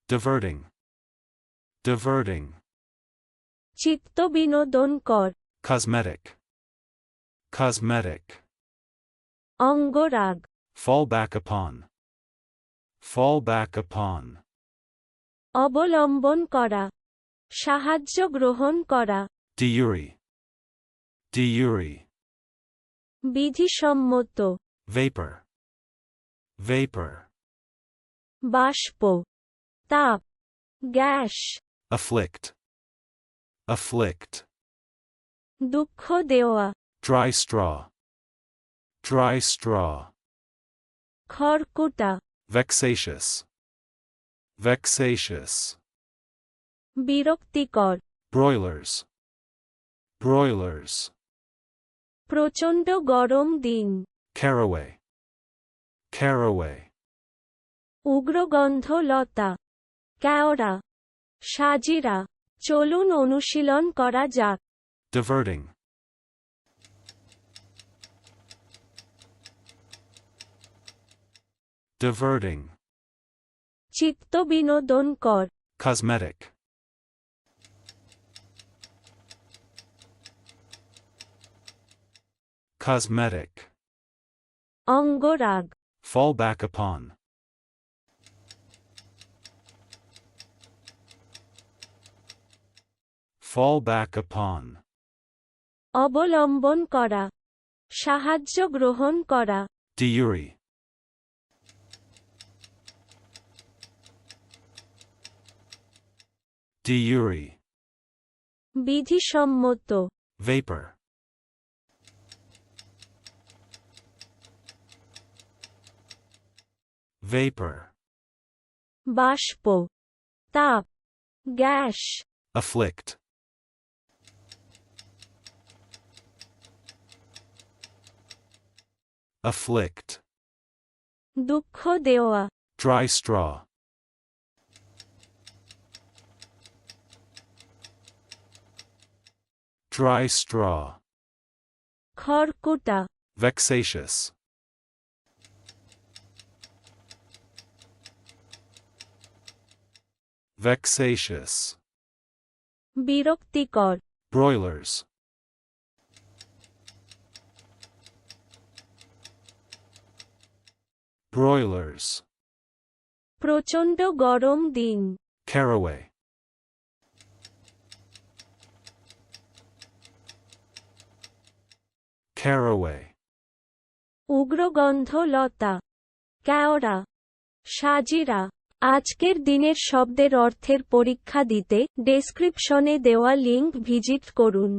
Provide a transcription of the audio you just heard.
diverting, diverting. চিত্ত বিনোদন কর, Cosmetic, cosmetic. অঙ্গরাগ, Fall back upon, fall back upon. অবলম্বন করা, সাহায্য গ্রহণ করা, Diuri, diuri. বিধিসম্মত, Vapor, vapor. বাষ্প, তাপ, গ্যাস, Afflict, afflict. দুঃখ দেওয়া, Dry straw, dry straw. খড়কুটা, Vexatious, vexatious. বিরক্তিকর, Broilers, broilers. প্রচণ্ড গরম দিন, Caraway, caraway. উগ্রগন্ধ লতা, কেওড়া, সাজিরা। চলুন অনুশীলন করা যাক। Diverting, diverting. চিত্ত বিনোদন কর, Cosmetic, cosmetic. অঙ্গরাগ, Fall back upon, fall back upon. অবলম্বন করা, সাহায্য গ্রহণ করা, Diuri, diuri. বিধিসম্মত, Vapor, vapor. বাষ্প, তাপ, গ্যাস, Afflict, afflict. দুঃখ দেওয়া, Dry straw, dry straw. খড়কুটা, Vexatious, vexatious. বিরক্তিকর, Broilers, broilers. প্রচণ্ড গরম দিন, Caraway, caraway. উগ্রগন্ধ লতা, কেওড়া, সাজিরা। আজকের দিনের শব্দের অর্থের পরীক্ষা দিতে ডেসক্রিপশনে দেওয়া লিংক ভিজিট করুন।